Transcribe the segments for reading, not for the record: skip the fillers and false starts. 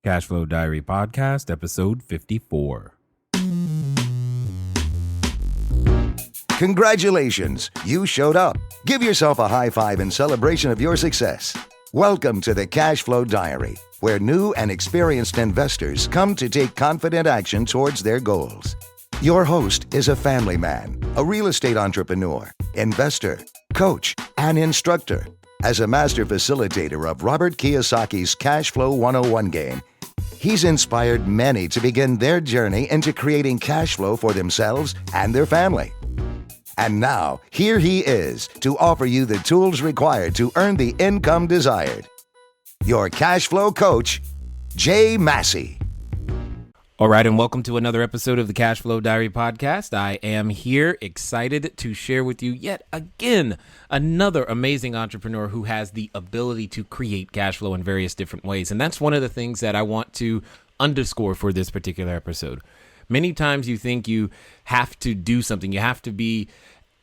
Cashflow Diary Podcast, episode 54. Congratulations, you showed up. Give yourself a high five in celebration of your success. Welcome to the Cashflow Diary, where new and experienced investors come to take confident action towards their goals. Your host is a family man, a real estate entrepreneur, investor, coach, and instructor. As a master facilitator of Robert Kiyosaki's Cashflow 101 game, he's inspired many to begin their journey into creating cash flow for themselves and their family. And now, here he is to offer you the tools required to earn the income desired. Your cash flow coach, Jay Massey. All right, and welcome to another episode of the Cashflow Diary Podcast. I am here excited to share with you yet again another amazing entrepreneur who has the ability to create cash flow in various different ways. And that's one of the things that I want to underscore for this particular episode. Many times you think you have to do something, you have to be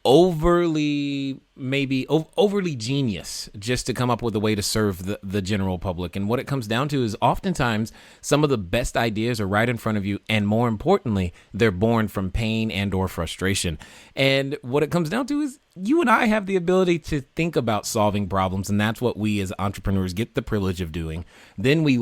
overly genius just to come up with a way to serve the general public. And what it comes down to is oftentimes some of the best ideas are right in front of you. And more importantly, they're born from pain and or frustration. And what it comes down to is you and I have the ability to think about solving problems. And that's what we as entrepreneurs get the privilege of doing. Then we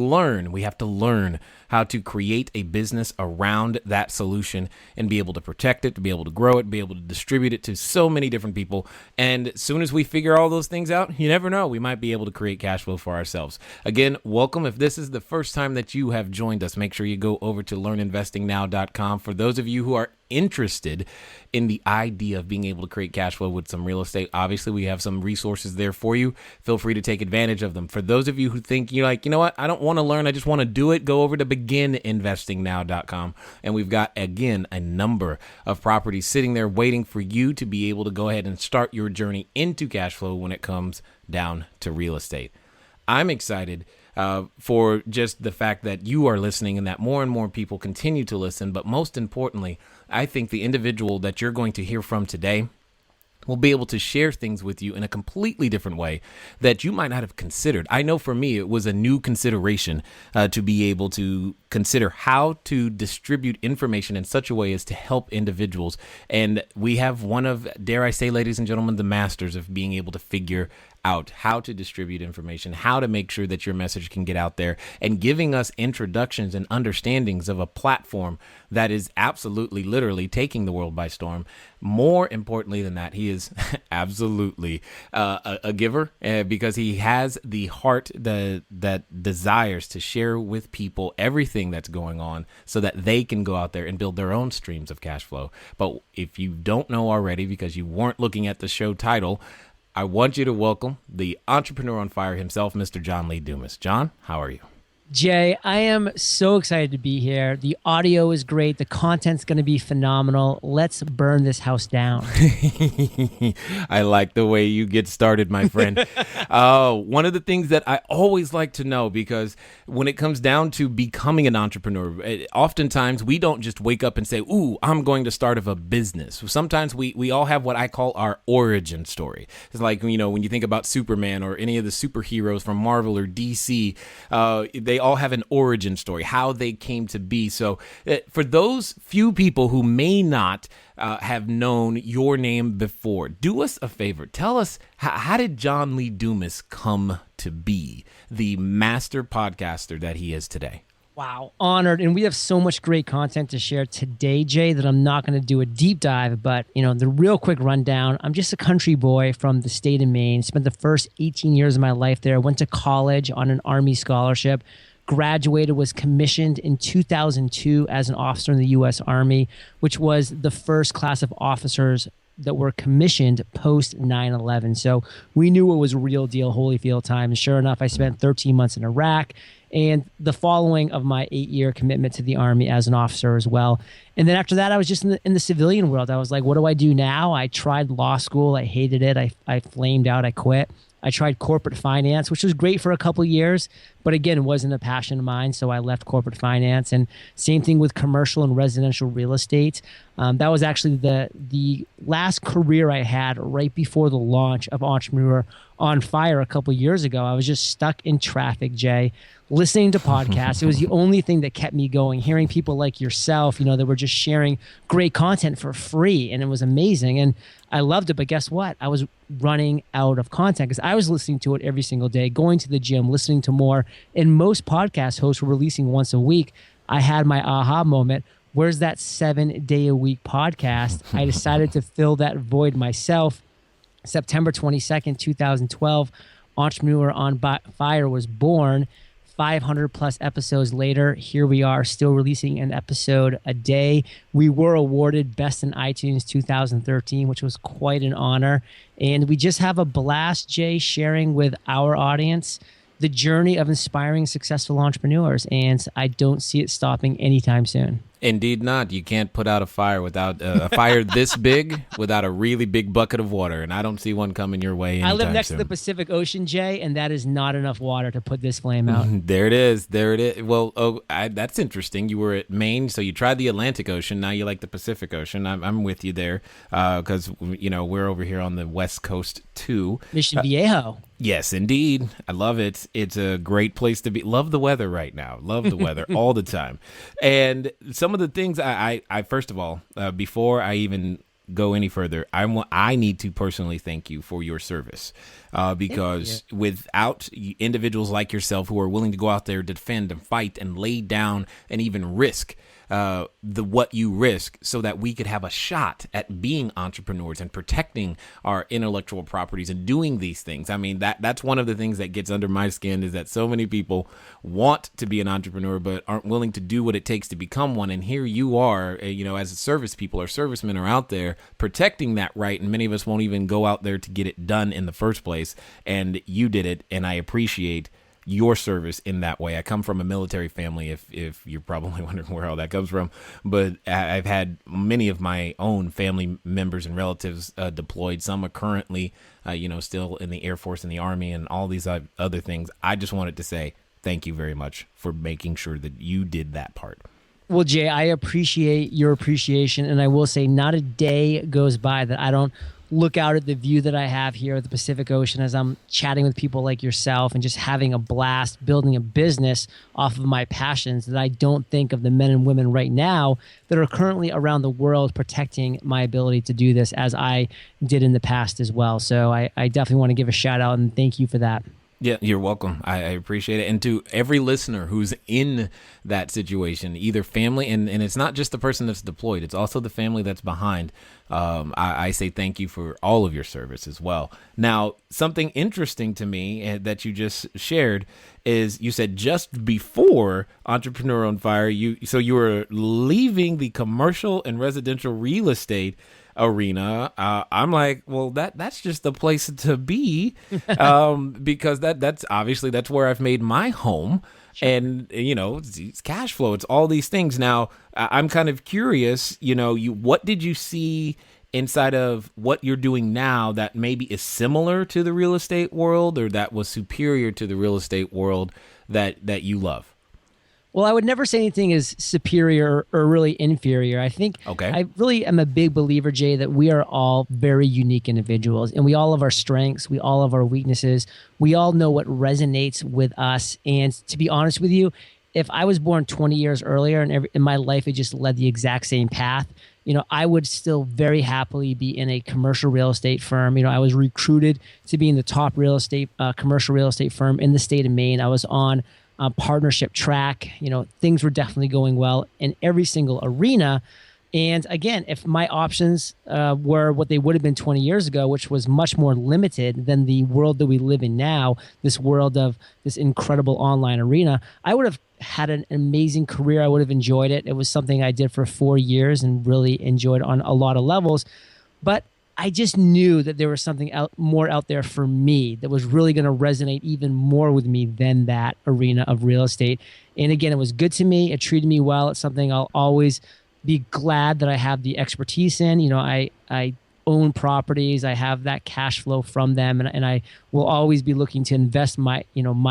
have to learn how to create a business around that solution and be able to protect it, to be able to grow it, be able to distribute it to so many different people. And as soon as we figure all those things out, you never know, we might be able to create cash flow for ourselves. Again, welcome. If this is the first time that you have joined us, make sure you go over to learninvestingnow.com. For those of you who are interested in the idea of being able to create cash flow with some real estate, obviously we have some resources there for you. Feel free to take advantage of them. For those of you who think you're like, you know what, I don't want to learn, I just want to do it, go over to begininvestingnow.com. And we've got, again, a number of properties sitting there waiting for you to be able to go ahead and start your journey into cash flow when it comes down to real estate. I'm excited for just the fact that you are listening and that more and more people continue to listen. But most importantly, I think the individual that you're going to hear from today will be able to share things with you in a completely different way that you might not have considered. I know for me, it was a new consideration to be able to consider how to distribute information in such a way as to help individuals. And we have one of, dare I say, ladies and gentlemen, the masters of being able to figure out how to distribute information, how to make sure that your message can get out there, and giving us introductions and understandings of a platform that is absolutely, literally taking the world by storm. More importantly than that, he is absolutely a giver because he has the heart that desires to share with people everything that's going on so that they can go out there and build their own streams of cash flow. But if you don't know already, because you weren't looking at the show title, I want you to welcome the entrepreneur on fire himself, Mr. John Lee Dumas. John, how are you? Jay, I am so excited to be here. The audio is great. The content's going to be phenomenal. Let's burn this house down. I like the way you get started, my friend. One of the things that I always like to know, because when it comes down to becoming an entrepreneur, oftentimes we don't just wake up and say, ooh, I'm going to start a business. Sometimes we all have what I call our origin story. It's like, you know, when you think about Superman or any of the superheroes from Marvel or DC, they all have an origin story, how they came to be. So for those few people who may not have known your name before, do us a favor. Tell us, how did John Lee Dumas come to be the master podcaster that he is today? Wow, honored. And we have so much great content to share today, Jay, that I'm not going to do a deep dive, but the real quick rundown. I'm just a country boy from the state of Maine, spent the first 18 years of my life there, went to college on an Army scholarship, graduated, was commissioned in 2002 as an officer in the U.S. Army, which was the first class of officers that were commissioned post 9/11. So we knew it was real deal Holyfield time. And sure enough, I spent 13 months in Iraq and the following of my 8-year commitment to the Army as an officer as well. And then after that, I was just in the civilian world. I was like, what do I do now? I tried law school. I hated it. I flamed out. I quit. I tried corporate finance, which was great for a couple of years, but again, it wasn't a passion of mine. So I left corporate finance, and same thing with commercial and residential real estate. That was actually the last career I had right before the launch of Entrepreneur on Fire a couple of years ago. I was just stuck in traffic, Jay, listening to podcasts. It was the only thing that kept me going, hearing people like yourself, that were just sharing great content for free. And it was amazing. And I loved it. But guess what? I was running out of content because I was listening to it every single day, going to the gym, listening to more. And most podcast hosts were releasing once a week. I had my aha moment. Where's that 7-day-a-week podcast? I decided to fill that void myself. September 22nd, 2012, Entrepreneur on Fire was born. 500 plus episodes later, here we are still releasing an episode a day. We were awarded Best in iTunes 2013, which was quite an honor. And we just have a blast, Jay, sharing with our audience the journey of inspiring successful entrepreneurs. And I don't see it stopping anytime soon. Indeed not. You can't put out a fire without a fire this big without a really big bucket of water, and I don't see one coming your way anytime I live next soon. to the Pacific Ocean, Jay, and that is not enough water to put this flame out. There it is. There it is. Well, that's interesting. You were at Maine, so you tried the Atlantic Ocean. Now you like the Pacific Ocean. I'm with you there because, we're over here on the West Coast, too. Mission Viejo. Yes, indeed. I love it. It's a great place to be. Love the weather right now. Love the weather all the time. And some of the things I first of all, before I even go any further, I need to personally thank you for your service because without individuals like yourself who are willing to go out there, defend and fight and lay down and even risk what you risk so that we could have a shot at being entrepreneurs and protecting our intellectual properties and doing these things. I mean, that's one of the things that gets under my skin is that so many people want to be an entrepreneur but aren't willing to do what it takes to become one. And here you are, as a service people or servicemen are out there protecting that right. And many of us won't even go out there to get it done in the first place. And you did it. And I appreciate your service in that way. I come from a military family, if you're probably wondering where all that comes from, but I've had many of my own family members and relatives deployed. Some are currently, still in the Air Force and the Army and all these other things. I just wanted to say thank you very much for making sure that you did that part. Well, Jay, I appreciate your appreciation, and I will say not a day goes by that I don't look out at the view that I have here at the Pacific Ocean as I'm chatting with people like yourself and just having a blast building a business off of my passions that I don't think of the men and women right now that are currently around the world protecting my ability to do this as I did in the past as well. So I definitely want to give a shout out and thank you for that. Yeah, you're welcome. I appreciate it. And to every listener who's in that situation, either family, and it's not just the person that's deployed, it's also the family that's behind. I say thank you for all of your service as well. Now, something interesting to me that you just shared is you said just before Entrepreneur on Fire, you were leaving the commercial and residential real estate arena. I'm like, well, that's just the place to be, because that's obviously that's where I've made my home. Sure. And it's cash flow. It's all these things. Now, I'm kind of curious. What did you see inside of what you're doing now that maybe is similar to the real estate world, or that was superior to the real estate world that you love? Well, I would never say anything is superior or really inferior. I think I really am a big believer, Jay, that we are all very unique individuals and we all have our strengths. We all have our weaknesses. We all know what resonates with us. And to be honest with you, if I was born 20 years earlier and in my life, it just led the exact same path, I would still very happily be in a commercial real estate firm. I was recruited to be in the top commercial real estate firm in the state of Maine. I was on partnership track. Things were definitely going well in every single arena. And again, if my options were what they would have been 20 years ago, which was much more limited than the world that we live in now, this world of this incredible online arena, I would have had an amazing career. I would have enjoyed it. It was something I did for 4 years and really enjoyed on a lot of levels. But I just knew that there was something more out there for me that was really going to resonate even more with me than that arena of real estate. And again, it was good to me. It treated me well. It's something I'll always be glad that I have the expertise in. I own properties. I have that cash flow from them, and I will always be looking to invest my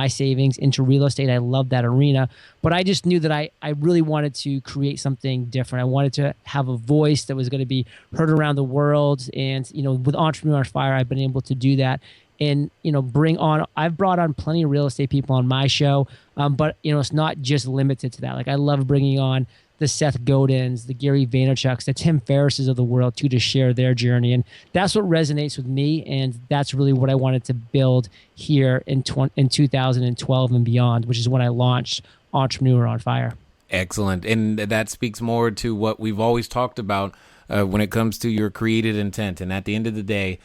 savings into real estate. I love that arena, but I just knew that I really wanted to create something different. I wanted to have a voice that was going to be heard around the world, and with Entrepreneur on Fire, I've been able to do that. and, I've brought on plenty of real estate people on my show, but, it's not just limited to that. Like, I love bringing on the Seth Godins, the Gary Vaynerchuks, the Tim Ferrisses of the world to share their journey. And that's what resonates with me. And that's really what I wanted to build here in 2012 and beyond, which is when I launched Entrepreneur on Fire. Excellent. And that speaks more to what we've always talked about when it comes to your created intent. And at the end of the day,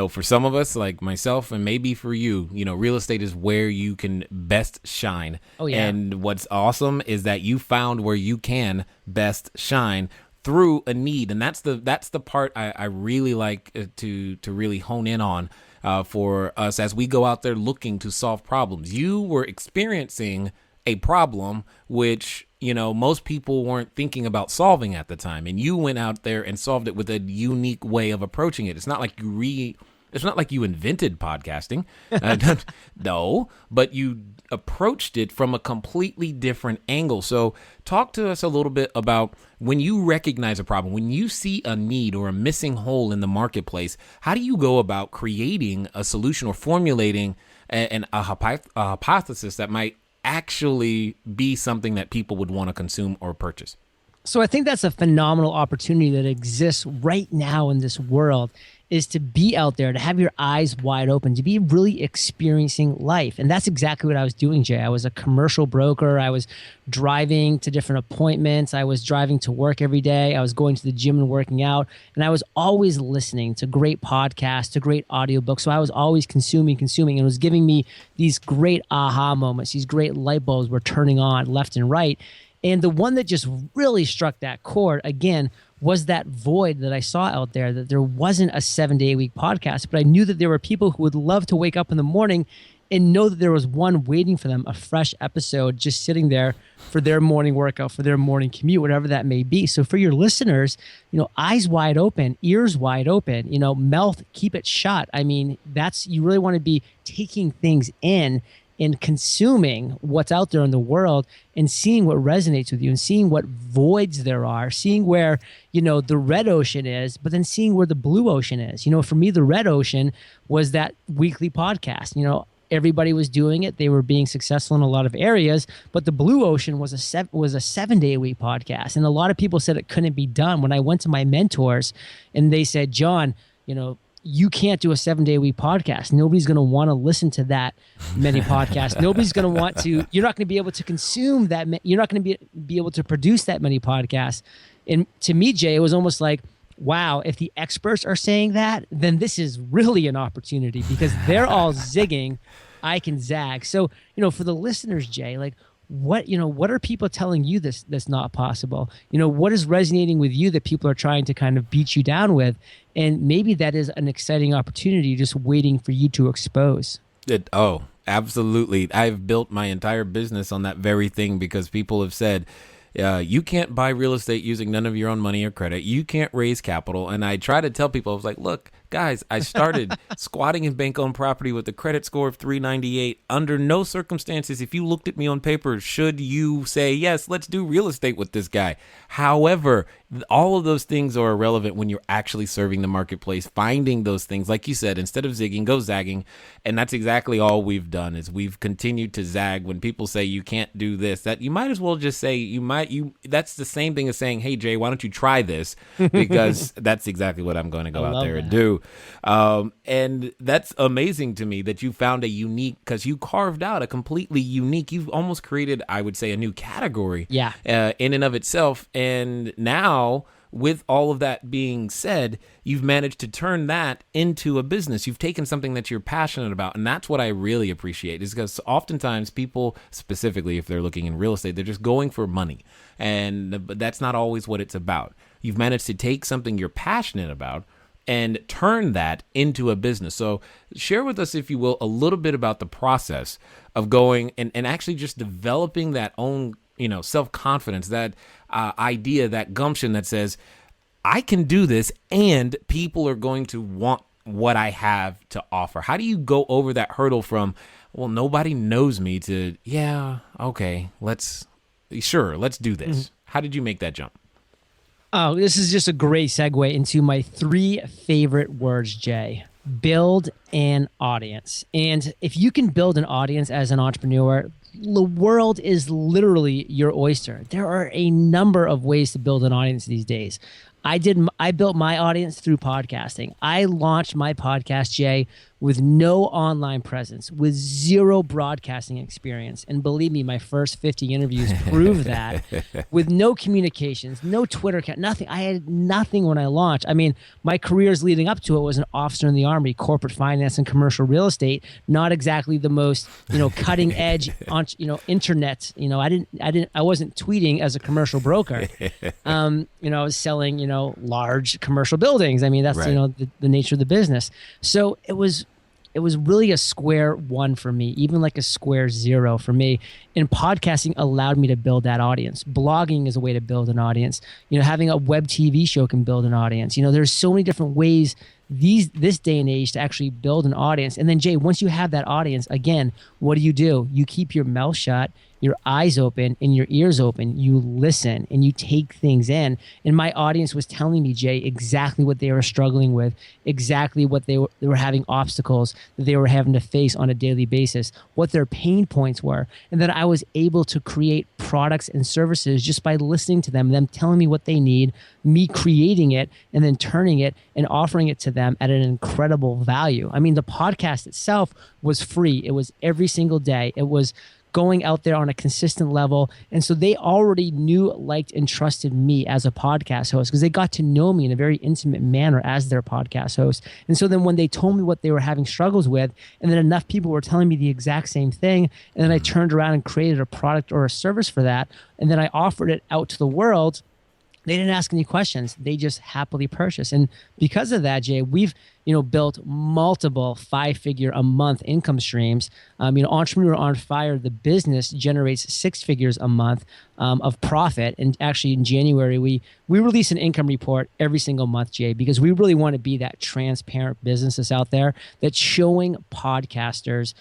for some of us, like myself, and maybe for you, real estate is where you can best shine. Oh, yeah. And what's awesome is that you found where you can best shine through a need. And that's the part I really like to really hone in on for us as we go out there looking to solve problems. You were experiencing a problem which most people weren't thinking about solving at the time, and you went out there and solved it with a unique way of approaching it. It's not like you invented podcasting, no, but you approached it from a completely different angle. So talk to us a little bit about when you recognize a problem, when you see a need or a missing hole in the marketplace, how do you go about creating a solution or formulating a hypothesis that might actually be something that people would want to consume or purchase? So I think that's a phenomenal opportunity that exists right now in this world, is to be out there, to have your eyes wide open, to be really experiencing life. And that's exactly what I was doing, Jay. I was a commercial broker. I was driving to different appointments. I was driving to work every day. I was going to the gym and working out. And I was always listening to great podcasts, to great audiobooks. So I was always consuming, and it was giving me these great aha moments. These great light bulbs were turning on left and right. And the one that just really struck that chord, again, was that void that I saw out there, that there wasn't a 7-day-a-week podcast, but I knew that there were people who would love to wake up in the morning and know that there was one waiting for them, a fresh episode just sitting there for their morning workout, for their morning commute, whatever that may be. So for your listeners, eyes wide open, ears wide open, mouth, keep it shut. I mean, you really want to be taking things in and consuming what's out there in the world and seeing what resonates with you and seeing what voids there are, seeing where, the red ocean is, but then seeing where the blue ocean is. For me, the red ocean was that weekly podcast. Everybody was doing it. They were being successful in a lot of areas, but the blue ocean was a 7-day-a-week podcast. And a lot of people said it couldn't be done. When I went to my mentors and they said, John, you can't do a 7-day-a-week podcast. Nobody's going to want to listen to that many podcasts. Nobody's going to want to, you're not going to be able to consume that. You're not going to be able to produce that many podcasts. And to me, Jay, it was almost like, wow, if the experts are saying that, then this is really an opportunity because they're all zigging. I can zag. So, for the listeners, Jay, like, what are people telling you that's not possible? What is resonating with you that people are trying to kind of beat you down with? And maybe that is an exciting opportunity just waiting for you to expose. Absolutely. I've built my entire business on that very thing because people have said, you can't buy real estate using none of your own money or credit. You can't raise capital. And I try to tell people, I was like, look, guys, I started squatting in bank-owned property with a credit score of 398. Under no circumstances, if you looked at me on paper, should you say, yes, let's do real estate with this guy. However, all of those things are irrelevant when you're actually serving the marketplace, finding those things. Like you said, instead of zigging, go zagging. And that's exactly all we've done is we've continued to zag when people say you can't do this. That you might as well just say that's the same thing as saying, hey, Jay, why don't you try this? Because that's exactly what I'm going to go out there and do. And that's amazing to me that you found a unique, because you carved out a completely unique, you've almost created, I would say, a new category in and of itself. And now, with all of that being said, you've managed to turn that into a business. You've taken something that you're passionate about. And that's what I really appreciate, is because oftentimes people, specifically if they're looking in real estate, they're just going for money. But that's not always what it's about. You've managed to take something you're passionate about and turn that into a business. So share with us, if you will, a little bit about the process of going and actually just developing that own, self-confidence, that idea, that gumption that says, I can do this and people are going to want what I have to offer. How do you go over that hurdle from, well, nobody knows me to, yeah, okay, let's do this. Mm-hmm. How did you make that jump? Oh, this is just a great segue into my 3 favorite words, Jay. build an audience. And if you can build an audience as an entrepreneur, the world is literally your oyster. There are a number of ways to build an audience these days. I built my audience through podcasting. I launched my podcast, Jay, with no online presence, with zero broadcasting experience. And believe me, my first 50 interviews prove that. With no communications, no Twitter account, nothing. I had nothing when I launched. I mean, my careers leading up to it was an officer in the Army, corporate finance and commercial real estate, not exactly the most, cutting edge on, internet. I wasn't tweeting as a commercial broker. I was selling, large commercial buildings. I mean, that's, Right. The nature of the business. So it was really a square one for me, even like a square zero for me. And podcasting allowed me to build that audience. Blogging is a way to build an audience. Having a web TV show can build an audience. There's so many different ways this day and age to actually build an audience. And then Jay, once you have that audience, again, what do? You keep your mouth shut, your eyes open and your ears open. You listen and you take things in. And my audience was telling me, Jay, exactly what they were struggling with, exactly what they were having obstacles that they were having to face on a daily basis, what their pain points were. And then I was able to create products and services just by listening to them telling me what they need, me creating it and then turning it and offering it to them at an incredible value. I mean, the podcast itself was free. It was every single day. It was going out there on a consistent level. And so they already knew, liked, and trusted me as a podcast host because they got to know me in a very intimate manner as their podcast host. And so then when they told me what they were having struggles with, and then enough people were telling me the exact same thing, and then I turned around and created a product or a service for that, and then I offered it out to the world, they didn't ask any questions. They just happily purchased. And because of that, Jay, we've built multiple 5-figure a month income streams. Entrepreneur on Fire, the business generates 6 figures a month of profit. And actually in January, we release an income report every single month, Jay, because we really want to be that transparent business that's out there that's showing podcasters,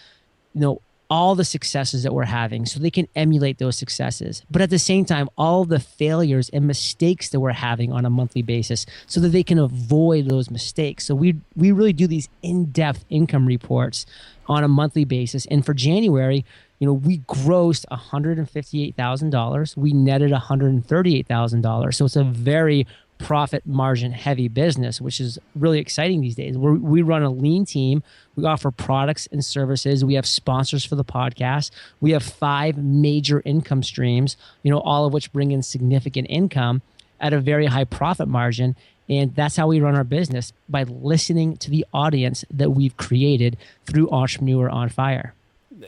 all the successes that we're having so they can emulate those successes. But at the same time, all the failures and mistakes that we're having on a monthly basis so that they can avoid those mistakes. So we really do these in-depth income reports on a monthly basis. And for January, we grossed $158,000. We netted $138,000. So it's a very profit margin heavy business, which is really exciting these days. We run a lean team. We offer products and services. We have sponsors for the podcast. We have 5 major income streams, all of which bring in significant income at a very high profit margin. And that's how we run our business, by listening to the audience that we've created through Entrepreneur on Fire.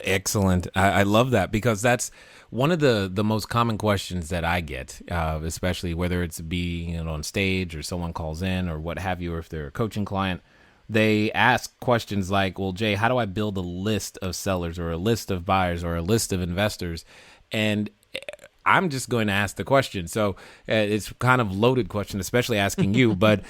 Excellent. I love that because that's one of the most common questions that I get, especially whether it's being on stage or someone calls in or what have you, or if they're a coaching client. They ask questions like, well, Jay, how do I build a list of sellers or a list of buyers or a list of investors? And I'm just going to ask the question. So it's kind of loaded question, especially asking you, but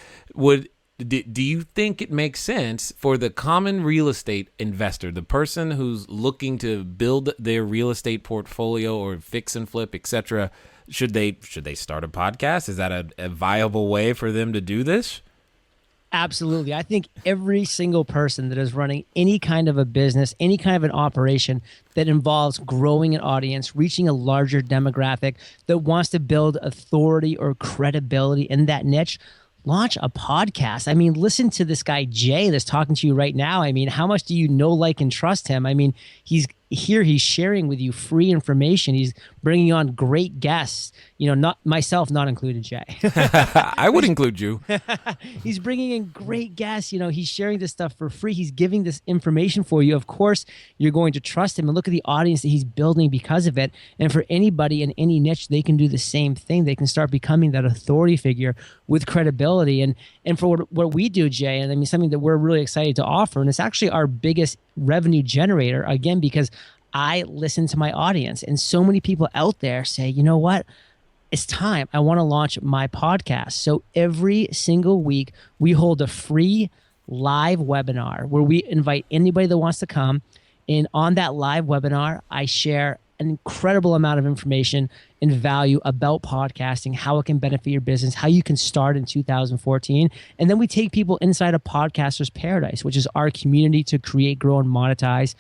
do you think it makes sense for the common real estate investor, the person who's looking to build their real estate portfolio or fix and flip, etc., should they start a podcast? Is that a viable way for them to do this? Absolutely. I think every single person that is running any kind of a business, any kind of an operation that involves growing an audience, reaching a larger demographic that wants to build authority or credibility in that niche, launch a podcast. I mean, listen to this guy, Jay, that's talking to you right now. I mean, how much do you know, like, and trust him? I mean, he's sharing with you free information. He's bringing on great guests, not myself, not included, Jay. I would include you. He's bringing in great guests. He's sharing this stuff for free. He's giving this information for you. Of course, you're going to trust him, and look at the audience that he's building because of it. And for anybody in any niche, they can do the same thing. They can start becoming that authority figure with credibility. And for what we do, Jay, and I mean, something that we're really excited to offer, and it's actually our biggest revenue generator, again, because I listen to my audience, and so many people out there say, you know what? It's time. I want to launch my podcast. So every single week, we hold a free live webinar where we invite anybody that wants to come. And on that live webinar, I share an incredible amount of information and value about podcasting, how it can benefit your business, how you can start in 2014. And then we take people inside of Podcasters Paradise, which is our community to create, grow, and monetize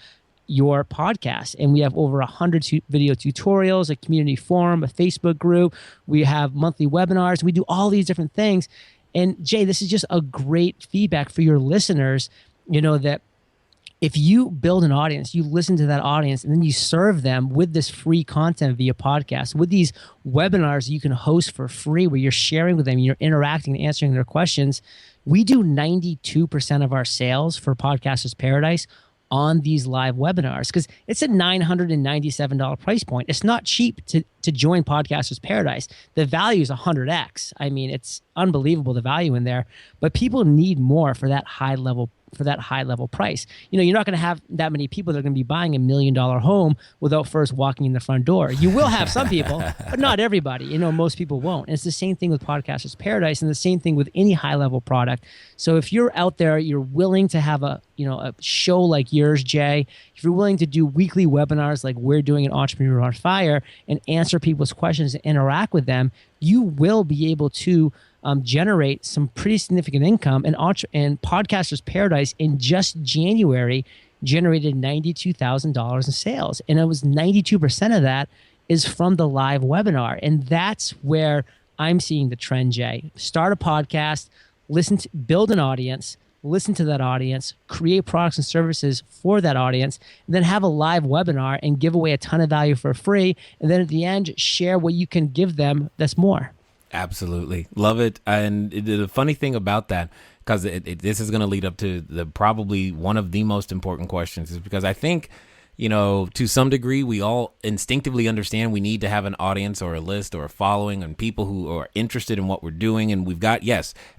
your podcast. And we have over 100 video tutorials, a community forum, a Facebook group. We have monthly webinars. We do all these different things. And Jay, this is just a great feedback for your listeners, that if you build an audience, you listen to that audience, and then you serve them with this free content via podcast, with these webinars you can host for free where you're sharing with them, you're interacting and answering their questions. We do 92% of our sales for Podcasters Paradise on these live webinars because it's a $997 price point. It's not cheap to join Podcasters Paradise. The value is 100x. I mean, it's unbelievable, the value in there, but people need more for that high level price. You're not going to have that many people that are going to be buying $1 million home without first walking in the front door. You will have some people, but not everybody. Most people won't. And it's the same thing with Podcasters Paradise, and the same thing with any high level product. So if you're out there, you're willing to have a show like yours, Jay, if you're willing to do weekly webinars like we're doing at Entrepreneur on Fire and answer people's questions and interact with them, you will be able to generate some pretty significant income. And Podcasters Paradise in just January generated $92,000 in sales. And it was 92% of that is from the live webinar. And that's where I'm seeing the trend, Jay. Start a podcast, build an audience, listen to that audience, create products and services for that audience, and then have a live webinar and give away a ton of value for free. And then at the end, share what you can give them that's more. Absolutely. Love it. And the funny thing about that, because this is going to lead up to probably one of the most important questions, is because I think, to some degree, we all instinctively understand we need to have an audience or a list or a following and people who are interested in what we're doing. And we've got,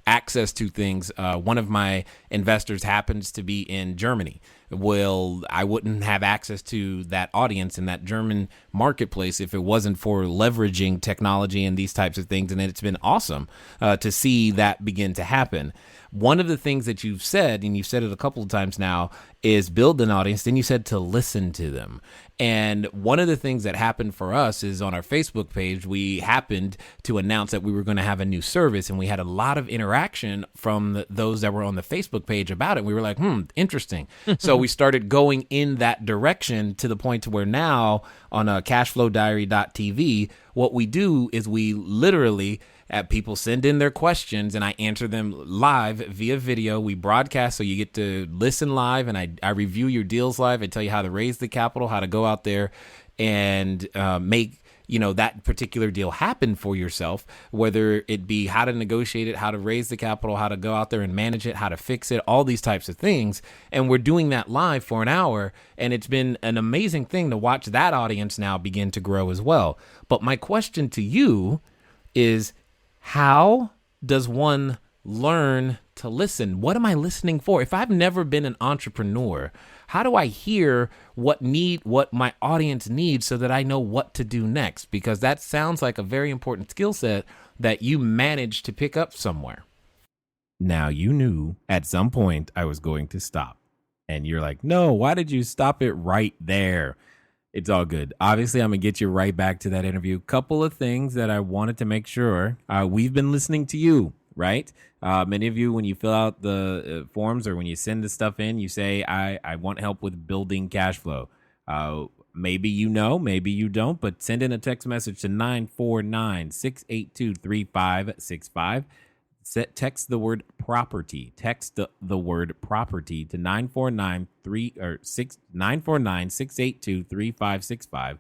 access to things. One of my investors happens to be in Germany. Well, I wouldn't have access to that audience in that German marketplace if it wasn't for leveraging technology and these types of things. And it's been awesome to see that begin to happen. One of the things that you've said, and you've said it a couple of times now, is build an audience. Then you said to listen to them. And one of the things that happened for us is on our Facebook page, we happened to announce that we were going to have a new service, and we had a lot of interaction from those that were on the Facebook page about it. We were like, interesting. So we started going in that direction to the point to where now on cashflowdiary.tv, what we do is we literally people send in their questions and I answer them live via video. We broadcast, so you get to listen live, and I review your deals live. I tell you how to raise the capital, how to go out there and make that particular deal happen for yourself, whether it be how to negotiate it, how to raise the capital, how to go out there and manage it, how to fix it, all these types of things. And we're doing that live for an hour. And it's been an amazing thing to watch that audience now begin to grow as well. But my question to you is, how does one learn to listen? What am I listening for? If I've never been an entrepreneur, how do I hear what my audience needs so that I know what to do next? Because that sounds like a very important skill set that you managed to pick up somewhere. Now, you knew at some point I was going to stop. And you're like, no, why did you stop it right there? It's all good. Obviously, I'm going to get you right back to that interview. Couple of things that I wanted to make sure. We've been listening to you, right? Many of you, when you fill out the forms or when you send the stuff in, you say, I want help with building cash flow. Maybe you know, maybe you don't, but send in a text message to 949-682-3565. Text the word property. Text the word property to 949-682-3565.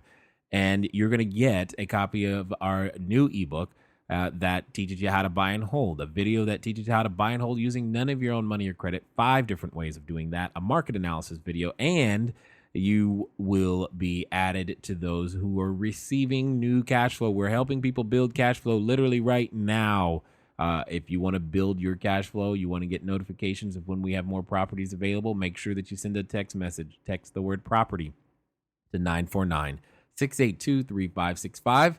And you're going to get a copy of our new ebook that teaches you how to buy and hold, a video that teaches you how to buy and hold using none of your own money or credit, 5 different ways of doing that, a market analysis video, and you will be added to those who are receiving new cash flow. We're helping people build cash flow literally right now. If you want to build your cash flow, you want to get notifications of when we have more properties available, make sure that you send a text message. Text the word property to 949-682-3565.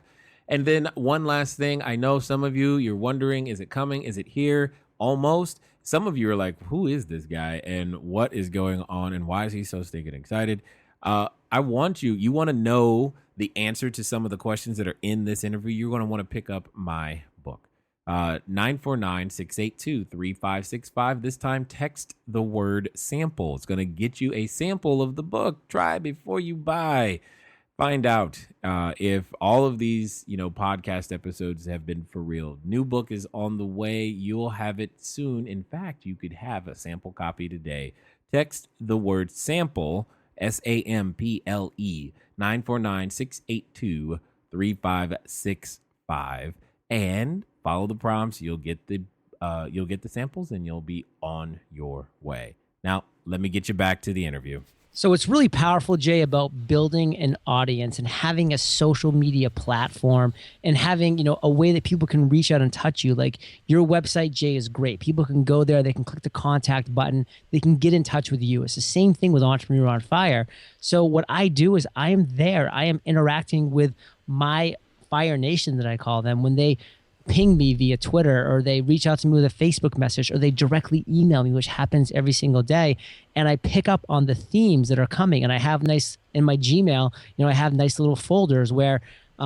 And then one last thing. I know some of you're wondering, is it coming? Is it here? Almost. Some of you are like, who is this guy and what is going on and why is he so stinking excited? You want to know the answer to some of the questions that are in this interview, you're going to want to pick up my book. 949-682-3565. This time, text the word sample. It's going to get you a sample of the book. Try before you buy. Find out if all of these, podcast episodes have been for real. New book is on the way. You'll have it soon. In fact, you could have a sample copy today. Text the word sample, SAMPLE, 949-682-3565, and follow the prompts. You'll get the samples, and you'll be on your way. Now, let me get you back to the interview. So it's really powerful, Jay, about building an audience and having a social media platform and having, a way that people can reach out and touch you. Like your website, Jay, is great. People can go there. They can click the contact button. They can get in touch with you. It's the same thing with Entrepreneur on Fire. So what I do is I am there. I am interacting with my Fire Nation, that I call them, when they ping me via Twitter, or they reach out to me with a Facebook message, or they directly email me, which happens every single day. And I pick up on the themes that are coming. And I have in my Gmail, I have nice little folders where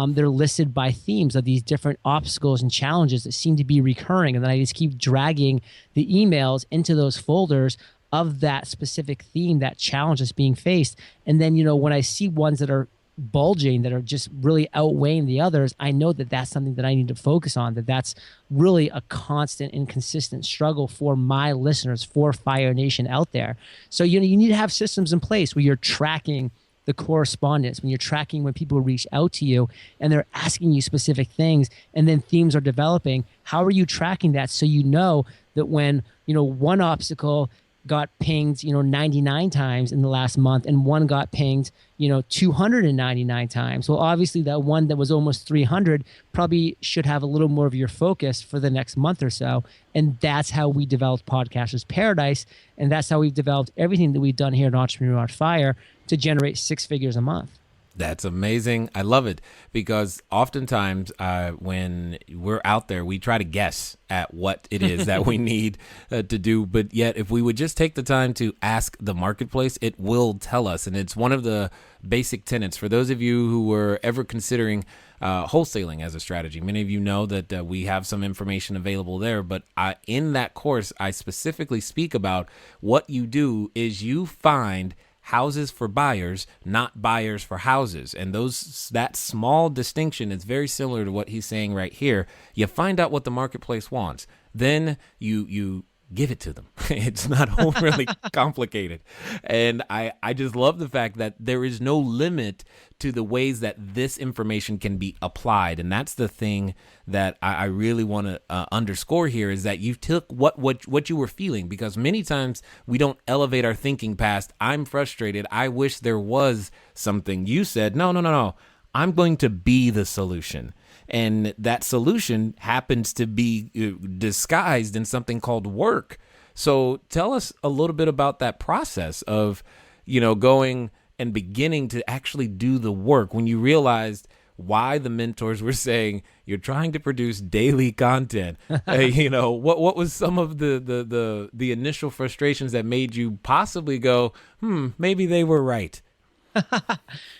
they're listed by themes of these different obstacles and challenges that seem to be recurring. And then I just keep dragging the emails into those folders of that specific theme, that challenge that's being faced. And then, when I see ones that are bulging, that are just really outweighing the others, I know that that's something that I need to focus on, that's really a constant and consistent struggle for my listeners, for Fire Nation out there. So, you need to have systems in place where you're tracking the correspondence, when you're tracking when people reach out to you and they're asking you specific things, and then themes are developing. How are you tracking that so you know that when, one obstacle got pinged, 99 times in the last month, and one got pinged, 299 times. Well, obviously that one that was almost 300 probably should have a little more of your focus for the next month or so. And that's how we developed Podcasters Paradise. And that's how we've developed everything that we've done here at Entrepreneur on Fire to generate 6 figures a month. That's amazing. I love it, because oftentimes when we're out there, we try to guess at what it is that we need to do. But yet, if we would just take the time to ask the marketplace, it will tell us. And it's one of the basic tenets for those of you who were ever considering wholesaling as a strategy. Many of you know that we have some information available there. But in that course, I specifically speak about what you do is you find houses for buyers, not buyers for houses. And that small distinction is very similar to what he's saying right here. You find out what the marketplace wants. Then you give it to them. It's not overly complicated. And I just love the fact that there is no limit to the ways that this information can be applied. And that's the thing that I really want to underscore here, is that you took what you were feeling, because many times we don't elevate our thinking past, I'm frustrated, I wish there was something. You said, no, I'm going to be the solution. And that solution happens to be disguised in something called work. So tell us a little bit about that process of, going and beginning to actually do the work when you realized why the mentors were saying you're trying to produce daily content. What was some of the initial frustrations that made you possibly go, maybe they were right?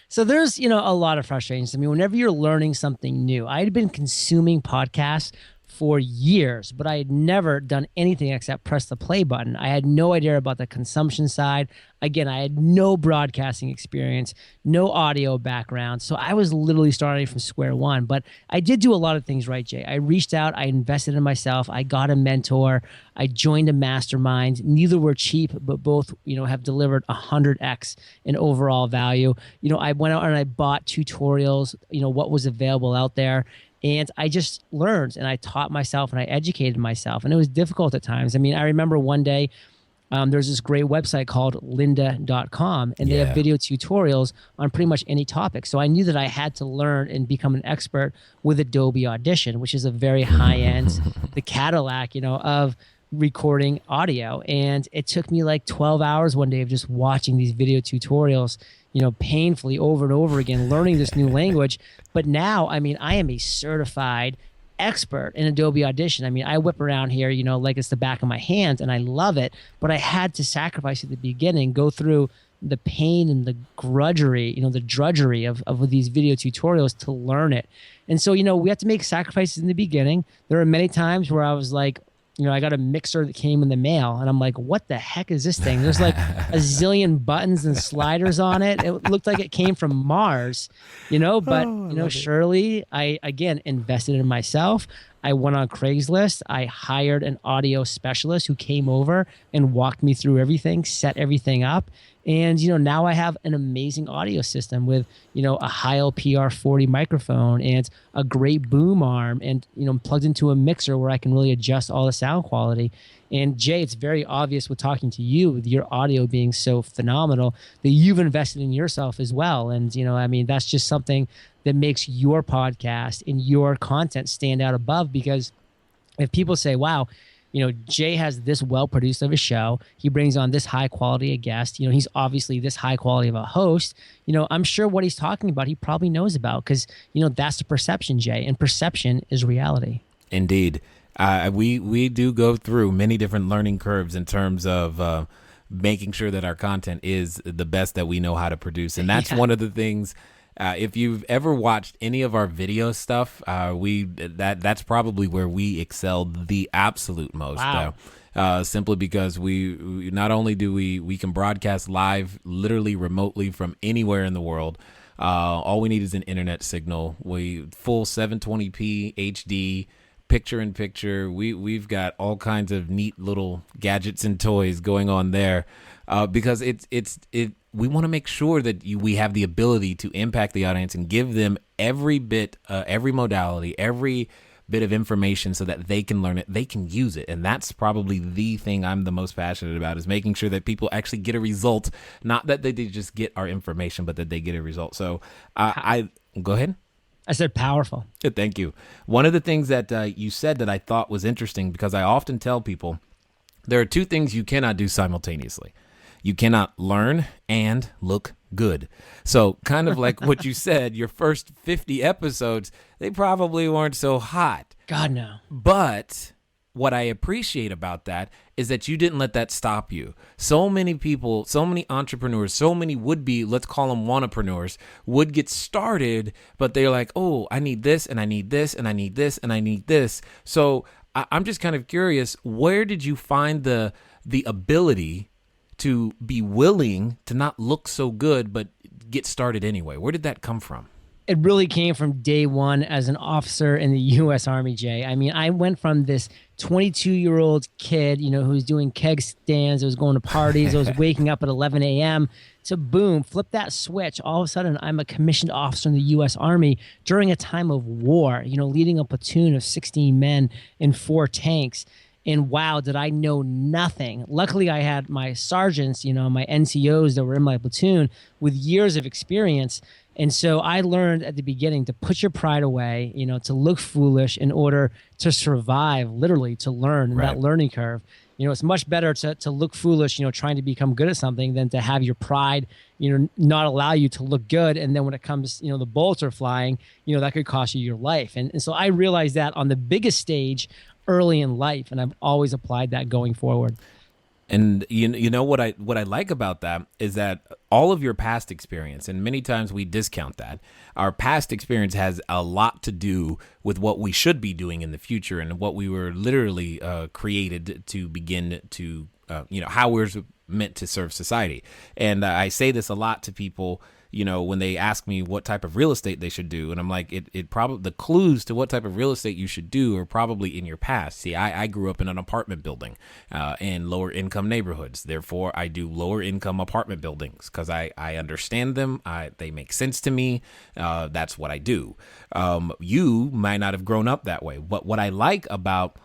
So there's, a lot of frustrations. I mean, whenever you're learning something new, I had been consuming podcasts for years, but I had never done anything except press the play button. I had no idea about the consumption side. Again, I had no broadcasting experience, no audio background. So I was literally starting from square one. But I did do a lot of things right, Jay. I reached out, I invested in myself, I got a mentor, I joined a mastermind. Neither were cheap, but both, have delivered 100x in overall value. I went out and I bought tutorials, what was available out there. And I just learned, and I taught myself, and I educated myself. And it was difficult at times. I mean, I remember one day, there's this great website called lynda.com, and they have video tutorials on pretty much any topic. So I knew that I had to learn and become an expert with Adobe Audition, which is a very high-end, the Cadillac, of recording audio. And it took me like 12 hours one day of just watching these video tutorials, painfully over and over again, learning this new language. But now, I mean, I am a certified expert in Adobe Audition. I mean, I whip around here, like it's the back of my hand, and I love it. But I had to sacrifice at the beginning, go through, the pain and the grudgery, the drudgery of these video tutorials to learn it. And so, we have to make sacrifices in the beginning. There are many times where I was like, I got a mixer that came in the mail and I'm like, what the heck is this thing? There's like a zillion buttons and sliders on it. It looked like it came from Mars, but, surely I, again, invested in myself. I went on Craigslist. I hired an audio specialist who came over and walked me through everything, set everything up. And, now I have an amazing audio system with, a Heil PR40 microphone and a great boom arm and, plugged into a mixer where I can really adjust all the sound quality. And Jay, it's very obvious with talking to you, with your audio being so phenomenal, that you've invested in yourself as well. And, that's just something that makes your podcast and your content stand out above, because if people say, wow, Jay has this well-produced of a show, he brings on this high quality a guest, he's obviously this high quality of a host, I'm sure what he's talking about, he probably knows about, because, that's the perception, Jay, and perception is reality. Indeed. We do go through many different learning curves in terms of making sure that our content is the best that we know how to produce. And that's one of the things. If you've ever watched any of our video stuff, that's probably where we excelled the absolute most. Wow. Simply because we not only do we can broadcast live, literally remotely from anywhere in the world. All we need is an internet signal. We full 720p HD. Picture in picture. We've got all kinds of neat little gadgets and toys going on there, because we want to make sure that we have the ability to impact the audience and give them every bit, every modality, every bit of information so that they can learn it, they can use it. And that's probably the thing I'm the most passionate about, is making sure that people actually get a result, not that they just get our information, but that they get a result. So I go ahead. I said powerful. Thank you. One of the things that you said that I thought was interesting, because I often tell people there are two things you cannot do simultaneously. You cannot learn and look good. So kind of like what you said, your first 50 episodes, they probably weren't so hot. God, no. But what I appreciate about that is that you didn't let that stop you. So many people, so many entrepreneurs, so many would-be, let's call them wannapreneurs, would get started, but they're like, oh, I need this, and I need this, and I need this, and I need this. So I'm just kind of curious, where did you find the ability to be willing to not look so good, but get started anyway? Where did that come from? It really came from day one as an officer in the U.S. Army, Jay. I mean, I went from this 22-year-old kid, who was doing keg stands, I was going to parties, I was waking up at 11 a.m. to boom, flip that switch. All of a sudden, I'm a commissioned officer in the U.S. Army during a time of war, leading a platoon of 16 men and 4 tanks. And wow, did I know nothing. Luckily, I had my sergeants, my NCOs that were in my platoon with years of experience. And so I learned at the beginning to put your pride away, to look foolish in order to survive, literally to learn in that learning curve. It's much better to look foolish, trying to become good at something, than to have your pride, not allow you to look good. And then when it comes, the bullets are flying, that could cost you your life. And so I realized that on the biggest stage early in life, and I've always applied that going forward. And you know what I like about that is that all of your past experience, and many times we discount that, our past experience has a lot to do with what we should be doing in the future and what we were literally created to begin to, how we're meant to serve society. And I say this a lot to people, when they ask me what type of real estate they should do. And I'm like, it probably, the clues to what type of real estate you should do are probably in your past. See, I grew up in an apartment building in lower income neighborhoods. Therefore, I do lower income apartment buildings because I understand them. They make sense to me. That's what I do. You might not have grown up that way. But what I like about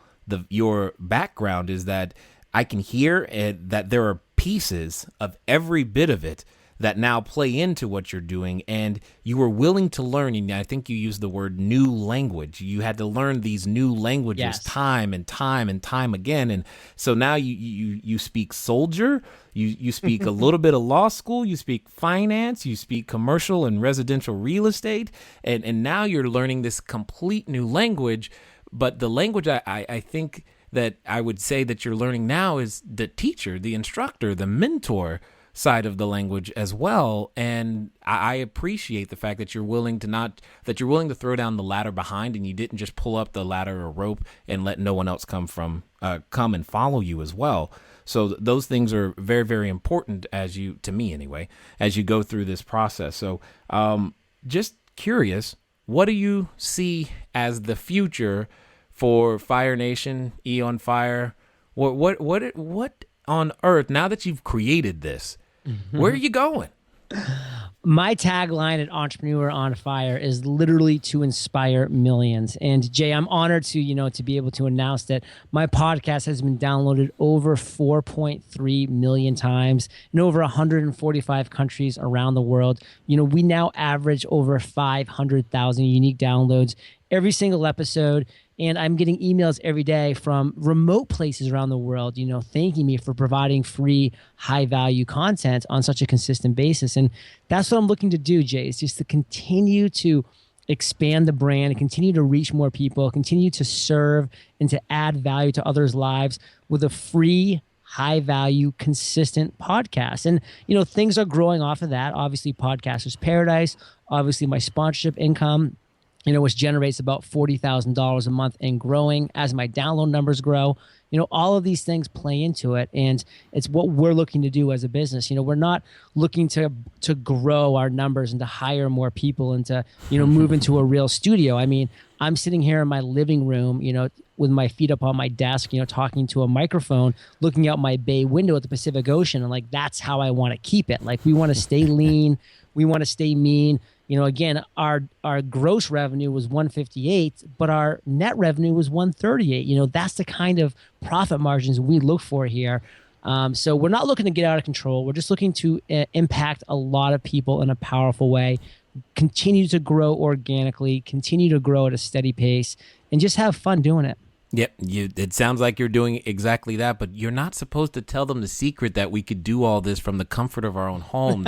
your background is that I can hear that there are pieces of every bit of it that now play into what you're doing, and you were willing to learn. And I think you used the word new language. You had to learn these new languages time and time and time again. And so now you speak soldier, you speak a little bit of law school, you speak finance, you speak commercial and residential real estate, and now you're learning this complete new language. But the language I think that I would say that you're learning now is the teacher, the instructor, the mentor. side of the language as well. And I appreciate the fact that you're willing to throw down the ladder behind, and you didn't just pull up the ladder or rope and let no one else come and follow you as well. So those things are very, very important to me anyway, as you go through this process. So just curious, what do you see as the future for Fire Nation, Eon Fire? What on earth, now that you've created this, where are you going? My tagline at Entrepreneur on Fire is literally to inspire millions. And Jay, I'm honored to be able to announce that my podcast has been downloaded over 4.3 million times in over 145 countries around the world. We now average over 500,000 unique downloads every single episode. And I'm getting emails every day from remote places around the world, thanking me for providing free, high-value content on such a consistent basis. And that's what I'm looking to do, Jay, is just to continue to expand the brand, continue to reach more people, continue to serve and to add value to others' lives with a free, high-value, consistent podcast. And, things are growing off of that. Obviously, Podcaster's Paradise, obviously my sponsorship income, which generates about $40,000 a month and growing as my download numbers grow. All of these things play into it, and it's what we're looking to do as a business. We're not looking to grow our numbers and to hire more people and to, move into a real studio. I mean, I'm sitting here in my living room, with my feet up on my desk, talking to a microphone, looking out my bay window at the Pacific Ocean, and that's how I want to keep it. We want to stay lean, we want to stay mean. Again, our gross revenue was 158, but our net revenue was 138. That's the kind of profit margins we look for here. So we're not looking to get out of control. We're just looking to impact a lot of people in a powerful way, continue to grow organically, continue to grow at a steady pace, and just have fun doing it. Yep, it sounds like you're doing exactly that, but you're not supposed to tell them the secret that we could do all this from the comfort of our own home.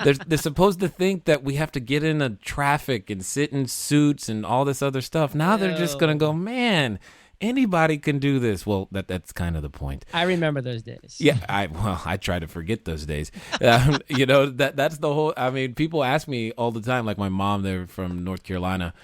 They're supposed to think that we have to get in a traffic and sit in suits and all this other stuff. Now they're just going to go, man, anybody can do this. Well, that's kind of the point. I remember those days. Yeah, I try to forget those days. That's the whole. I mean, people ask me all the time, like my mom, they're from North Carolina.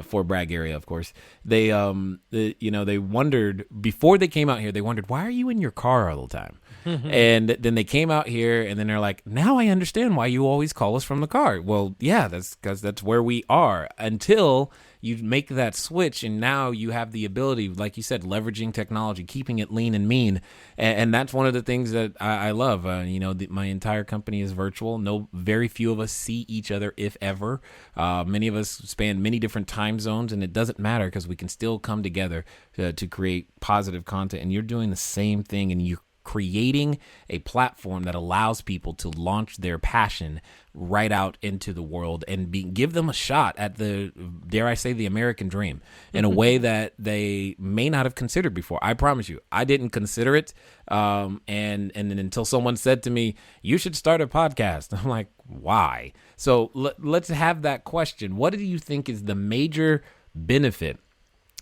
Fort Bragg area, of course. They wondered before they came out here. They wondered, why are you in your car all the time? And then they came out here, and then they're like, now I understand why you always call us from the car. Well, yeah, that's because that's where we are until you make that switch, and now you have the ability, like you said, leveraging technology, keeping it lean and mean, and that's one of the things that I love. My entire company is virtual. Very few of us see each other, if ever. Many of us span many different time zones, and it doesn't matter because we can still come together to create positive content. And you're doing the same thing, and you're creating a platform that allows people to launch their passion right out into the world and give them a shot at the, dare I say, the American dream in a way that they may not have considered before. I promise you, I didn't consider it. And then until someone said to me, you should start a podcast. I'm like, why? So let's have that question. What do you think is the major benefit?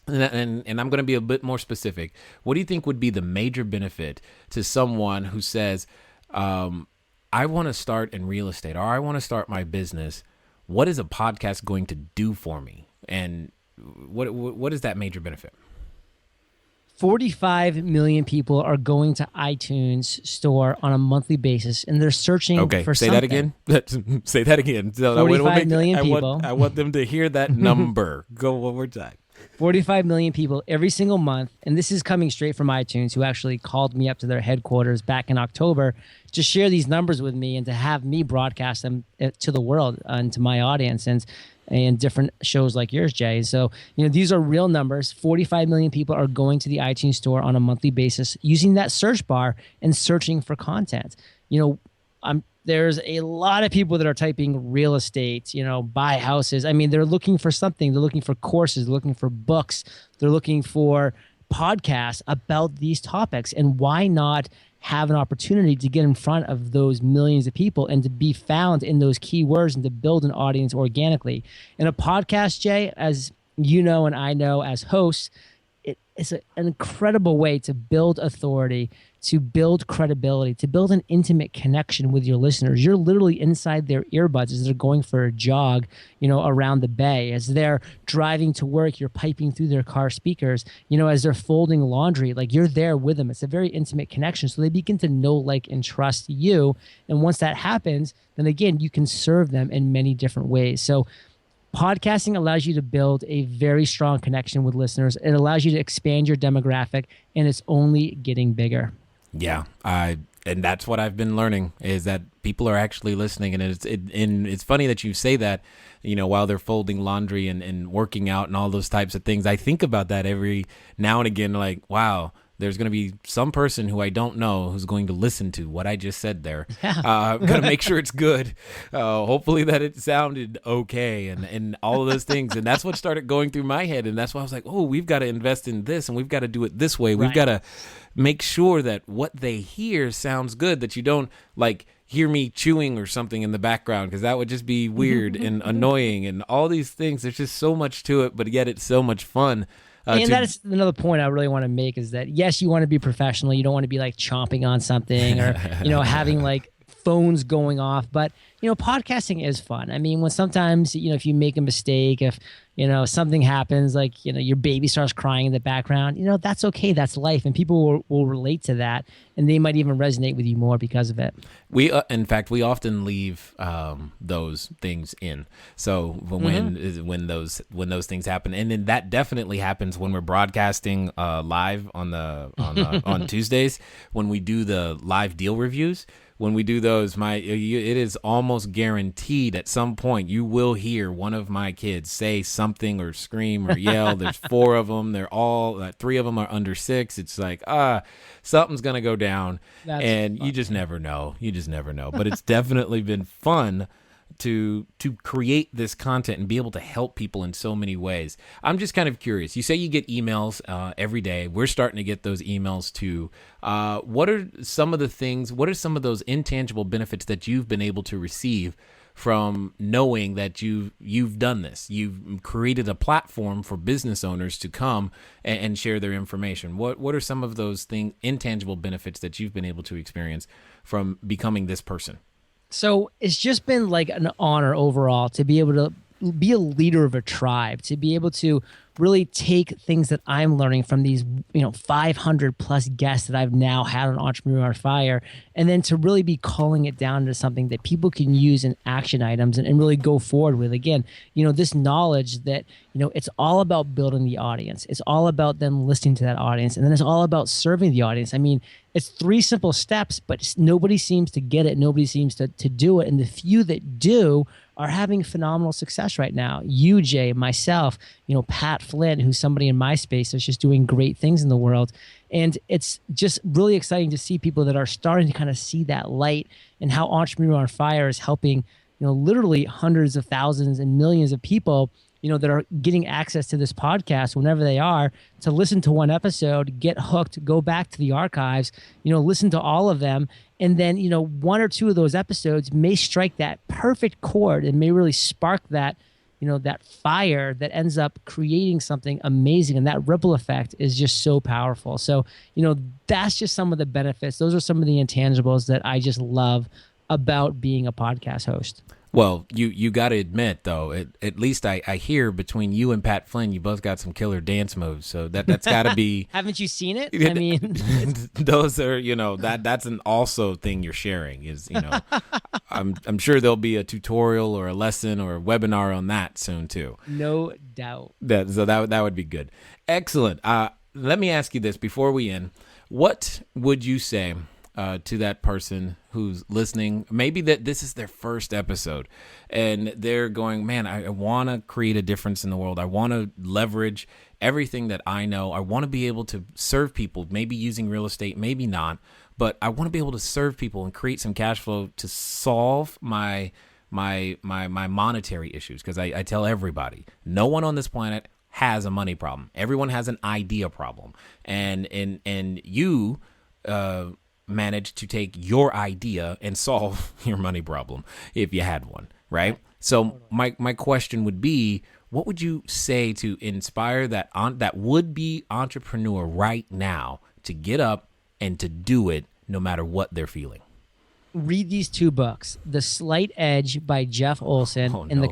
And I'm going to be a bit more specific. What do you think would be the major benefit to someone who says, I want to start in real estate, or I want to start my business? What is a podcast going to do for me? And what is that major benefit? 45 million people are going to iTunes store on a monthly basis, and they're searching for something. Okay, say that again. 45 million people. I want them to hear that number. Go one more time. 45 million people every single month, and this is coming straight from iTunes, who actually called me up to their headquarters back in October to share these numbers with me and to have me broadcast them to the world and to my audience and different shows like yours, Jay. So, these are real numbers. 45 million people are going to the iTunes store on a monthly basis using that search bar and searching for content. There's a lot of people that are typing real estate, buy houses. I mean, they're looking for something. They're looking for courses. They're looking for books. They're looking for podcasts about these topics. And why not have an opportunity to get in front of those millions of people and to be found in those keywords and to build an audience organically? In a podcast, Jay, as you know and I know as hosts, it's an incredible way to build authority, to build credibility, to build an intimate connection with your listeners. You're literally inside their earbuds as they're going for a jog, around the bay. As they're driving to work, you're piping through their car speakers. As they're folding laundry, like you're there with them. It's a very intimate connection. So they begin to know, like, and trust you. And once that happens, then again, you can serve them in many different ways. So podcasting allows you to build a very strong connection with listeners. It allows you to expand your demographic, and it's only getting bigger. Yeah, and that's what I've been learning, is that people are actually listening, and it's funny that you say that, while they're folding laundry and working out and all those types of things. I think about that every now and again, like, wow, there's going to be some person who I don't know who's going to listen to what I just said there. Yeah. I'm going to make sure it's good. Hopefully that it sounded okay and all of those things. And that's what started going through my head. And that's why I was like, oh, we've got to invest in this and we've got to do it this way. We've got to make sure that what they hear sounds good, that you don't like hear me chewing or something in the background, because that would just be weird and annoying and all these things. There's just so much to it, but yet it's so much fun. And that is another point I really want to make, is that, yes, you want to be professional. You don't want to be like chomping on something or, having like phones going off. But, podcasting is fun. I mean, when sometimes, if you make a mistake, if, something happens, like, your baby starts crying in the background, that's okay. That's life. And people will relate to that. And they might even resonate with you more because of it. In fact, we often leave those things in. So when those things happen, and then that definitely happens when we're broadcasting live on Tuesdays, when we do the live deal reviews. When we do those, it is almost guaranteed at some point you will hear one of my kids say something or scream or yell. There's 4 of them. They're all 3 of them are under 6. It's like, something's gonna go down, and you just never know. But it's definitely been fun to create this content and be able to help people in so many ways. I'm just kind of curious. You say you get emails every day. We're starting to get those emails too. What are some of those intangible benefits that you've been able to receive from knowing that you've done this? You've created a platform for business owners to come and share their information. What are some of those intangible benefits that you've been able to experience from becoming this person? So it's just been like an honor overall to be able to be a leader of a tribe, to be able to really take things that I'm learning from these, 500 plus guests that I've now had on Entrepreneur on Fire, and then to really be calling it down to something that people can use in action items and really go forward with. Again, this knowledge that, it's all about building the audience. It's all about them listening to that audience. And then it's all about serving the audience. I mean, it's 3 simple steps, but nobody seems to get it. Nobody seems to do it. And the few that do are having phenomenal success right now. You, Jay, myself, Pat Flynn, who's somebody in my space that's just doing great things in the world. And it's just really exciting to see people that are starting to kind of see that light, and how Entrepreneur on Fire is helping, literally hundreds of thousands and millions of people, that are getting access to this podcast whenever they are, to listen to one episode, get hooked, go back to the archives, listen to all of them. And then, 1 or 2 of those episodes may strike that perfect chord and may really spark that, that fire that ends up creating something amazing. And that ripple effect is just so powerful. So, that's just some of the benefits. Those are some of the intangibles that I just love about being a podcast host. Well, you got to admit, though, at least I hear between you and Pat Flynn, you both got some killer dance moves. So that's got to be. Haven't you seen it? I mean, those are, that's an also thing you're sharing is, I'm sure there'll be a tutorial or a lesson or a webinar on that soon too. No doubt. So that would be good. Excellent. Let me ask you this before we end. What would you say to that person who's listening? Maybe that this is their first episode and they're going, man, I want to create a difference in the world. I want to leverage everything that I know. I want to be able to serve people, maybe using real estate, maybe not, but I want to be able to serve people and create some cash flow to solve my monetary issues. Because I tell everybody, no one on this planet has a money problem. Everyone has an idea problem. And you manage to take your idea and solve your money problem if you had one, right? So my question would be, what would you say to inspire that would-be entrepreneur right now to get up and to do it no matter what they're feeling? Read these 2 books, The Slight Edge by Jeff Olson and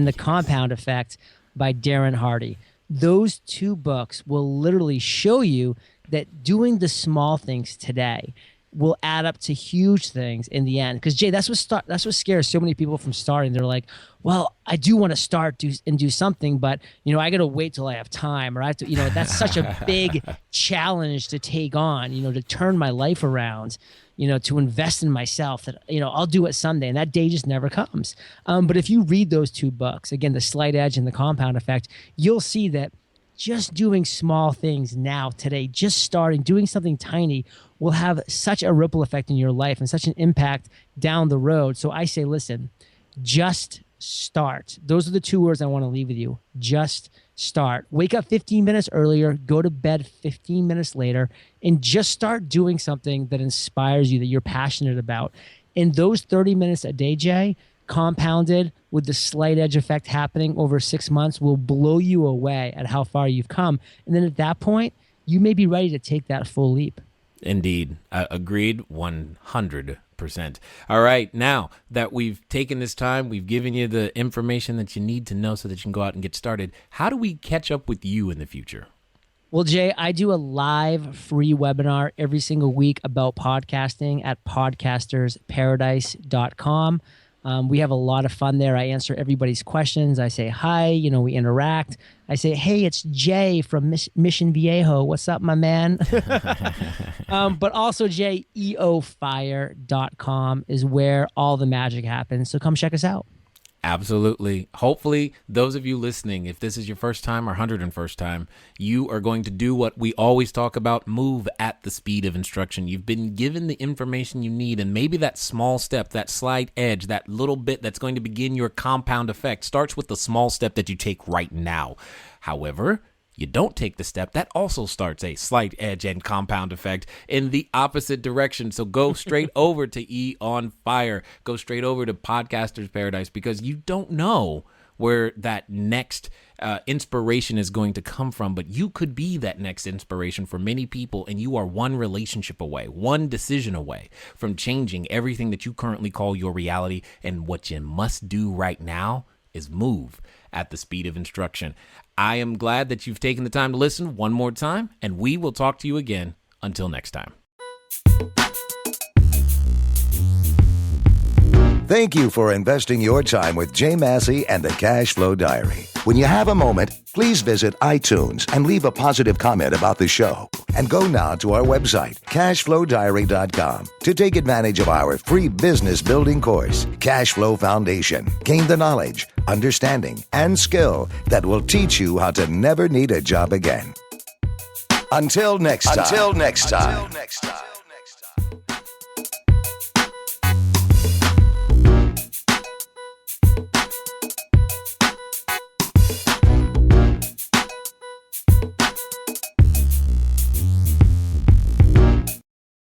The Compound Effect by Darren Hardy. Those 2 books will literally show you that doing the small things today will add up to huge things in the end. Because Jay, that's what scares so many people from starting. They're like, well, I do want to start do something, but I got to wait till I have time, or I have to, that's such a big challenge to take on, to turn my life around, to invest in myself, that, I'll do it someday. And that day just never comes. But if you read those 2 books, again, The Slight Edge and The Compound Effect, you'll see that just doing small things now, today, just starting, doing something tiny will have such a ripple effect in your life and such an impact down the road. So I say, listen, just start. Those are the 2 words I want to leave with you. Just start. Wake up 15 minutes earlier, go to bed 15 minutes later, and just start doing something that inspires you, that you're passionate about. And those 30 minutes a day, Jay, compounded with the slight edge effect happening over 6 months, will blow you away at how far you've come. And then at that point, you may be ready to take that full leap. Indeed. Agreed 100%. All right. Now that we've taken this time, we've given you the information that you need to know so that you can go out and get started. How do we catch up with you in the future? Well, Jay, I do a live free webinar every single week about podcasting at podcastersparadise.com. We have a lot of fun there. I answer everybody's questions. I say hi, we interact. I say, hey, it's Jay from Mission Viejo. What's up, my man? But also, Jay, eofire.com is where all the magic happens. So come check us out. Absolutely. Hopefully, those of you listening, if this is your first time or 101st time, you are going to do what we always talk about, move at the speed of instruction. You've been given the information you need, and maybe that small step, that slight edge, that little bit that's going to begin your compound effect starts with the small step that you take right now. However, you don't take the step, that also starts a slight edge and compound effect in the opposite direction. So go straight over to E on Fire. Go straight over to Podcasters Paradise, because you don't know where that next inspiration is going to come from, but you could be that next inspiration for many people, and you are one relationship away, one decision away from changing everything that you currently call your reality. And what you must do right now is move at the speed of instruction. I am glad that you've taken the time to listen one more time, and we will talk to you again. Until next time. Thank you for investing your time with Jay Massey and the Cash Flow Diary. When you have a moment, please visit iTunes and leave a positive comment about the show. And go now to our website, cashflowdiary.com, to take advantage of our free business building course, Cash Flow Foundation. Gain the knowledge, understanding, and skill that will teach you how to never need a job again. Until next time.